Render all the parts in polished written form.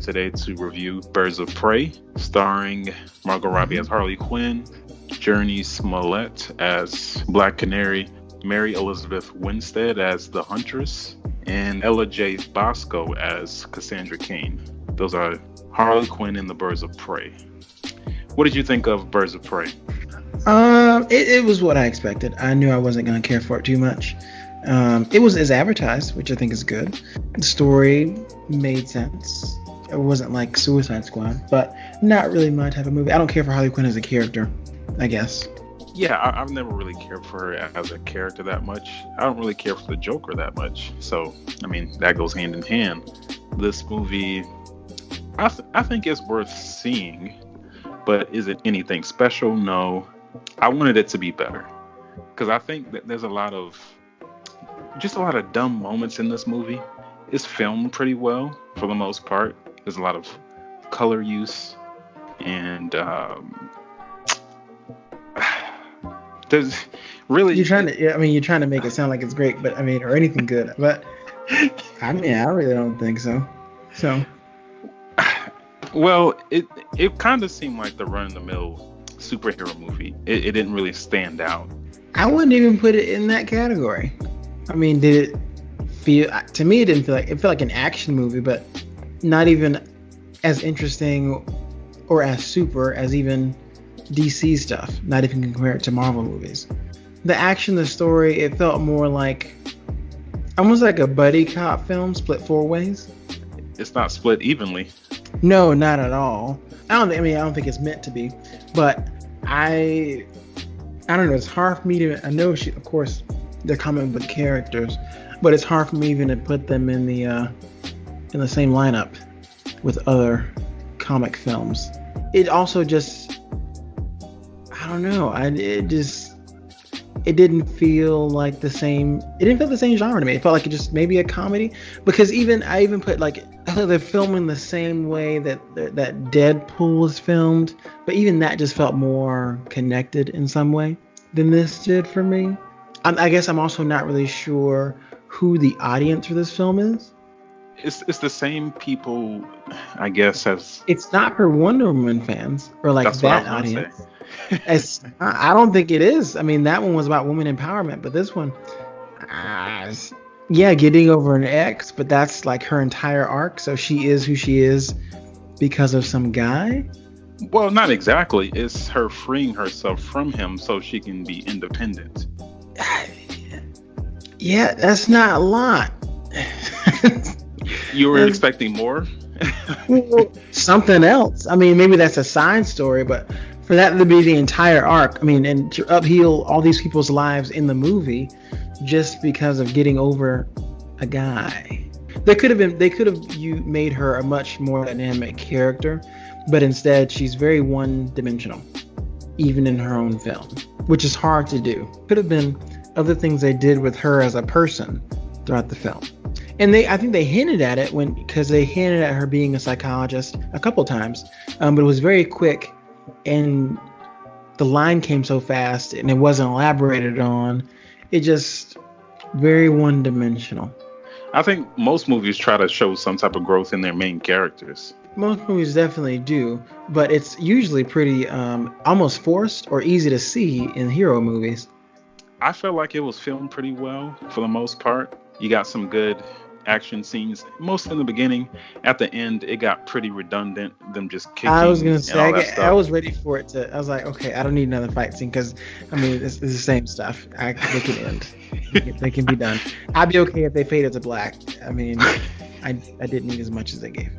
today to review Birds of Prey, starring Margot Robbie as Harley Quinn, Journey Smollett as Black Canary, Mary Elizabeth Winstead as the Huntress, and Ella J. Bosco as Cassandra Cain. Those are Harley Quinn and the Birds of Prey. What did you think of Birds of Prey? It was what I expected. I knew I wasn't going to care for it too much. It was as advertised, which I think is good. The story made sense. It wasn't like Suicide Squad, but not really my type of movie. I don't care for Harley Quinn as a character, I guess. Yeah, I've never really cared for her as a character that much. I don't really care for the Joker that much. So, I mean, that goes hand in hand. This movie, I think it's worth seeing, but is it anything special? No. I wanted it to be better because I think that there's a lot of dumb moments in this movie. It's filmed pretty well for the most part. There's a lot of color use, and there's really you're trying to make it sound like it's great, but or anything good, but I really don't think so. So, well, it kind of seemed like the run-of-the-mill superhero movie. It didn't really stand out. I wouldn't even put it in that category. Did it feel? To me, it didn't feel like it felt like an action movie, but not even as interesting or as super as even DC stuff. Not even compare it to Marvel movies. The action, the story, it felt more like almost like a buddy cop film split four ways. It's not split evenly. No, not at all. I don't think it's meant to be, but I don't know. It's hard for me to. I know, of course, they're comic book characters, but it's hard for me even to put them in the same lineup with other comic films. It also just, I don't know. It didn't feel like the same. It didn't feel the same genre to me. It felt like it just maybe a comedy, because I even put like they're filming the same way that Deadpool was filmed, but even that just felt more connected in some way than this did for me. I guess I'm also not really sure who the audience for this film is. It's the same people, I guess, as it's not for Wonder Woman fans or like that audience. I don't think it is. That one was about women empowerment, but this one, getting over an ex, but that's like her entire arc. So she is who she is because of some guy. Well, not exactly. It's her freeing herself from him so she can be independent. Yeah, that's not a lot. You were expecting more? Something else. Maybe that's a side story, but for that to be the entire arc, and to upheal all these people's lives in the movie just because of getting over a guy. They could have made her a much more dynamic character, but instead she's very one-dimensional, even in her own film, which is hard to do. Could have been other things they did with her as a person throughout the film. And I think they hinted at it because they hinted at her being a psychologist a couple times, but it was very quick, and the line came so fast, and it wasn't elaborated on. It just very one-dimensional. I think most movies try to show some type of growth in their main characters. Most movies definitely do, but it's usually pretty almost forced or easy to see in hero movies. I felt like it was filmed pretty well for the most part. You got some good action scenes, most in the beginning. At the end, it got pretty redundant. Them just kicking. I was gonna say, I was ready for it to. I was like, okay, I don't need another fight scene because it's the same stuff. They can end. They can be done. I'd be okay if they faded to black. I didn't need as much as they gave.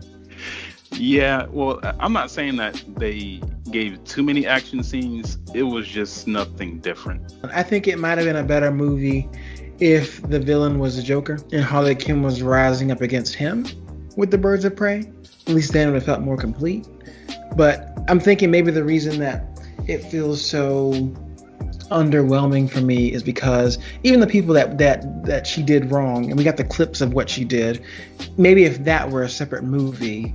Yeah, well, I'm not saying that they gave too many action scenes. It was just nothing different. I think it might have been a better movie if the villain was the Joker and Harley Quinn was rising up against him with the Birds of Prey. At least then it would have felt more complete. But I'm thinking maybe the reason that it feels so underwhelming for me is because even the people that she did wrong, and we got the clips of what she did, maybe if that were a separate movie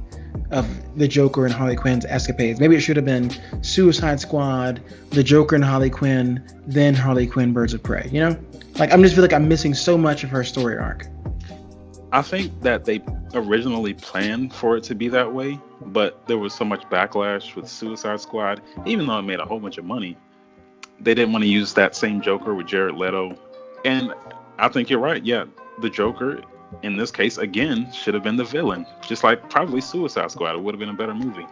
of the Joker and Harley Quinn's escapades, maybe it should have been Suicide Squad, the Joker and Harley Quinn, then Harley Quinn, Birds of Prey, Like, I just feel like I'm missing so much of her story arc. I think that they originally planned for it to be that way, but there was so much backlash with Suicide Squad. Even though it made a whole bunch of money, they didn't want to use that same Joker with Jared Leto. And I think you're right. Yeah, the Joker in this case again should have been the villain, just like probably Suicide Squad. It would have been a better movie.